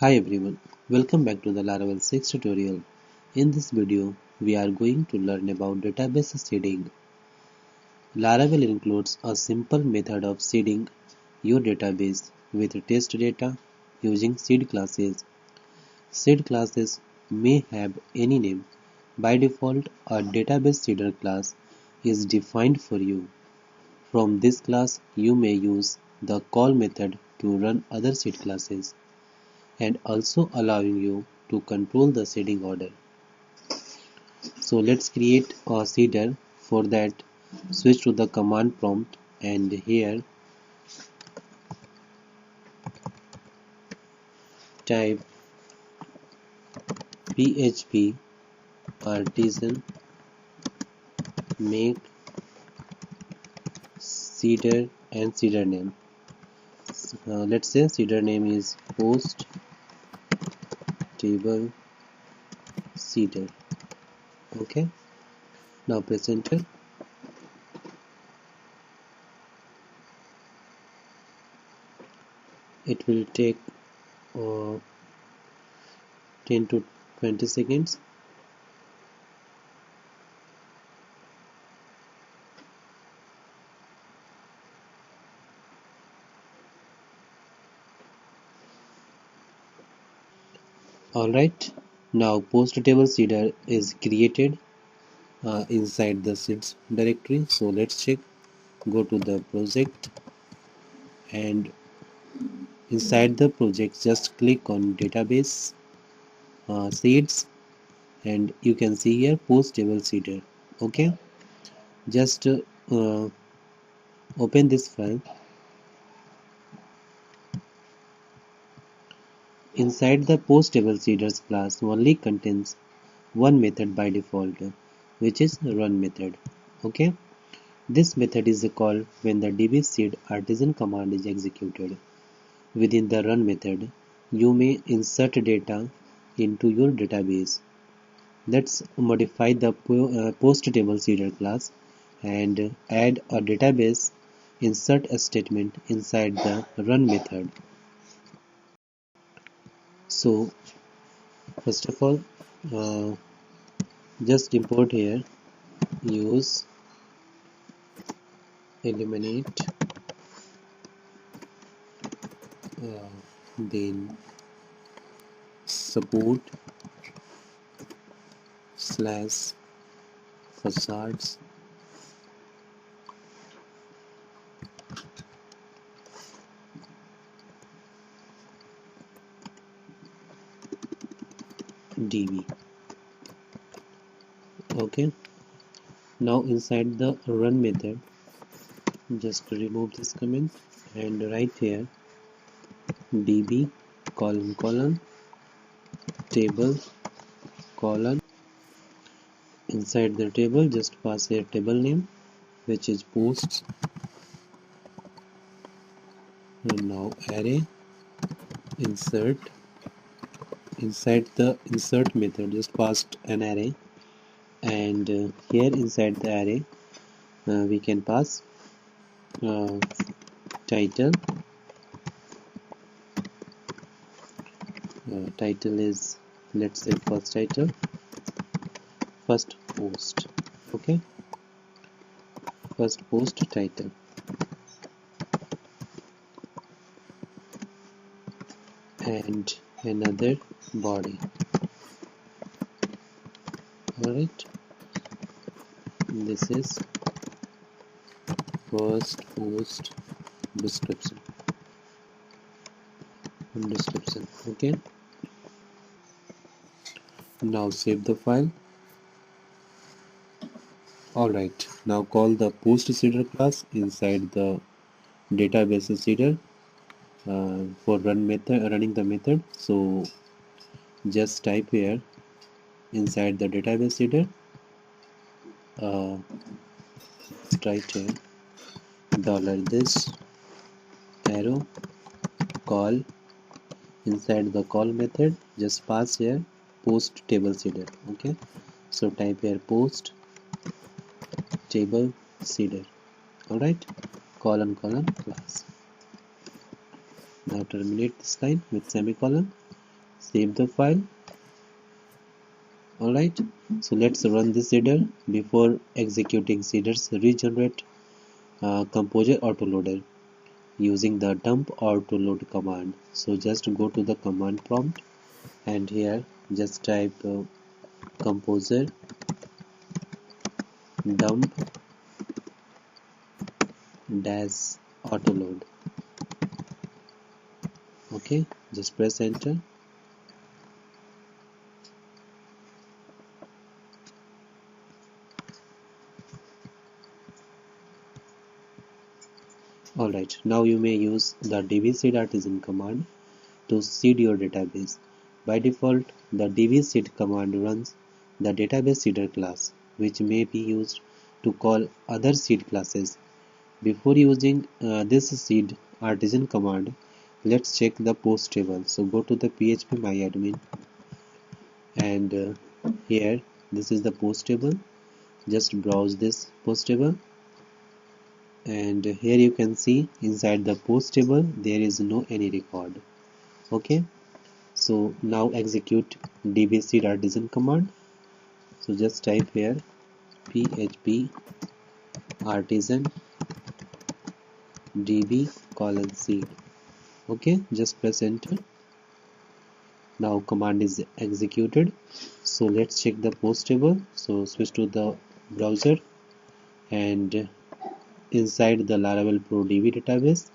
Hi everyone, welcome back to the Laravel 6 tutorial. In this video, we are going to learn about database seeding. Laravel includes a simple method of seeding your database with test data using seed classes. Seed classes may have any name. By default, a database seeder class is defined for you. From this class, you may use the call method to run other seed classes, and also allowing you to control the seeding order. So let's create a seeder. For that, switch to the command prompt and here type php artisan make seeder and seeder name. Let's say seeder name is post table seeder. Okay, now press enter. It will take 10 to 20 seconds. Alright, now post table seeder is created inside the seeds directory. So let's check. Go to the project and inside the project just click on database seeds and you can see here post table seeder. Okay, just open this file. Inside the post table seeders class only contains one method by default, which is run method. Okay, this method is called when the dbseed artisan command is executed. Within the run method, you may insert data into your database. Let's modify the post table seeder class and add a database insert statement inside the run method. So first of all, just import here use eliminate then support slash facades db. Okay, now inside the run method just remove this comment and write here db colon table colon. Inside the table just pass here table name which is posts, and now array insert. Inside the insert method just passed an array and here inside the array we can pass title. Title is, let's say, first title, first post. Okay, first post title and another body. Alright, this is first post description. Okay, now save the file. Alright, now call the post seeder class inside the database seeder for running the method. So just type here inside the database seeder write here $this arrow call. Inside the call method just pass here post table seeder. Okay, so type here post table seeder. Alright, colon class. Now terminate this line with semicolon Save the file. Alright, so let's run this seeder. Before executing seeders, regenerate composer autoloader using the dump autoload command. So just go to the command prompt and here just type composer dump dash autoload. Okay, just press enter. Alright, now you may use the dbseed artisan command to seed your database. By default, the dbseed command runs the database seeder class, which may be used to call other seed classes. Before using this seed artisan command, let's check the post table. So go to the php myadmin and here this is the post table. Just browse this post table and here you can see inside the post table there is no any record. Okay, so now execute dbseed artisan command. So just type here php artisan db :seed. Okay, just press enter. Now command is executed. So let's check the post table. So switch to the browser and inside the Laravel Pro DB database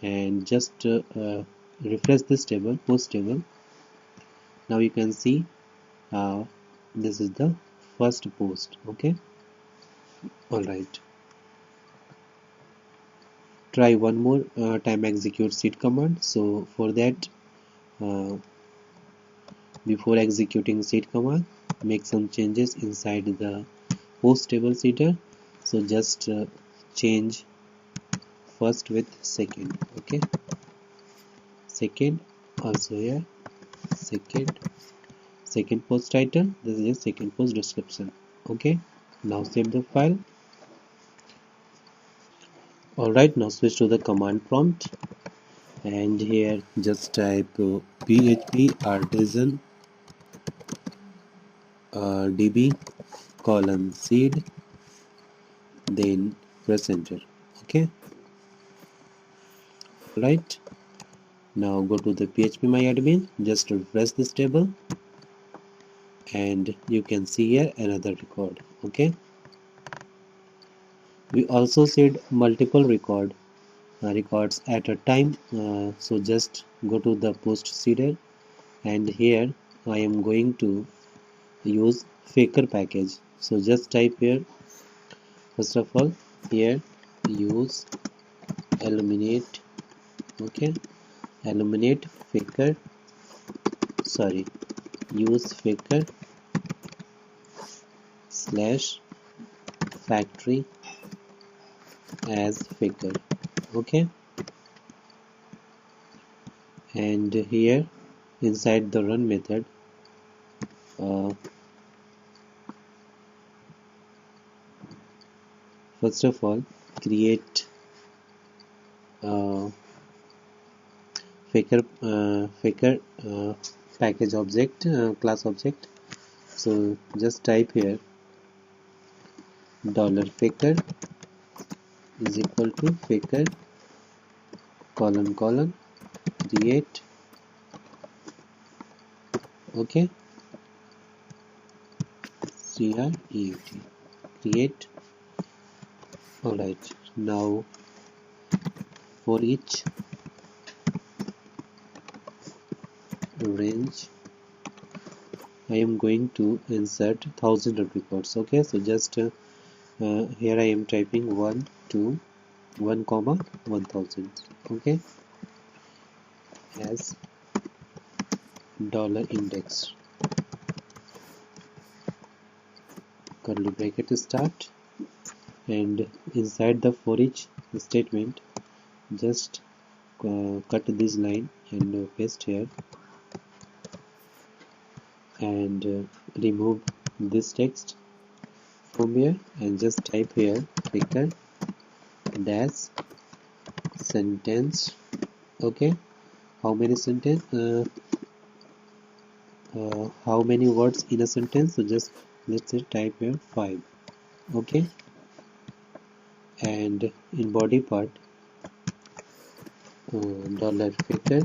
and just refresh this table, post table. Now you can see this is the first post. Okay, all right. Try one more time execute seed command. So for that, before executing seed command, make some changes inside the post table seeder. So just change first with second. Okay, second also here, second post title, this is a second post description. Okay, now save the file. Alright, now switch to the command prompt and here just type php artisan db :seed, then press enter. Okay, right, now go to the php myadmin, just refresh this table and you can see here another record. Okay, we also said multiple records at a time, so just go to the post seeder and here I am going to use faker package. So just type here first of all here use eliminate. Okay, eliminate faker, sorry, use faker slash factory as faker. Okay, and here inside the run method first of all create faker package object, class object. So just type here $faker is equal to faker colon create. Okay, create. Alright, now for each range I am going to insert 1000 of records. Okay, so just here I am typing 1 to 1 comma 1000. Okay, as $index curly bracket start and inside the for each statement just cut this line and paste here and remove this text from here and just type here faker dash sentence. Okay, how many sentence how many words in a sentence. So just let's say type here 5. Okay, and in body part, dollar figure,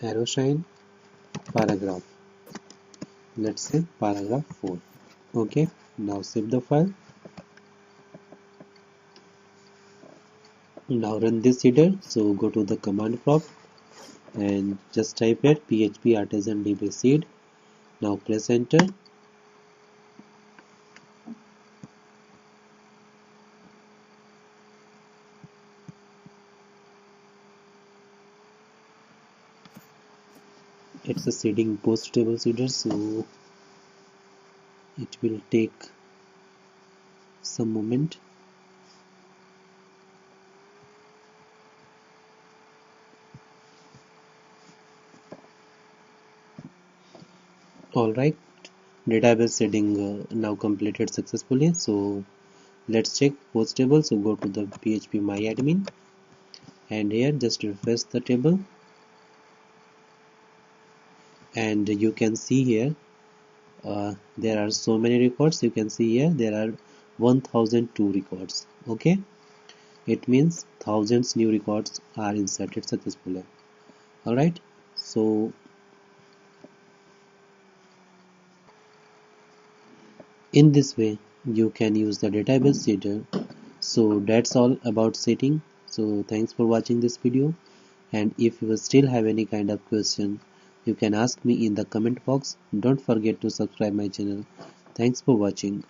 arrow sign, paragraph. Let's say paragraph 4. Okay, now save the file. Now run this header. So go to the command prompt and just type here php artisan db seed. Now press enter. It's a seeding post table seeder, so it will take some moment. Alright, database seeding now completed successfully. So let's check post table. So go to the php myadmin and here just refresh the table, and you can see here there are so many records. You can see here there are 1002 records. Okay, it means thousands new records are inserted successfully. Alright, so in this way you can use the database seeder. So that's all about setting. So thanks for watching this video, and if you still have any kind of question, you can ask me in the comment box. Don't forget to subscribe my channel. Thanks for watching.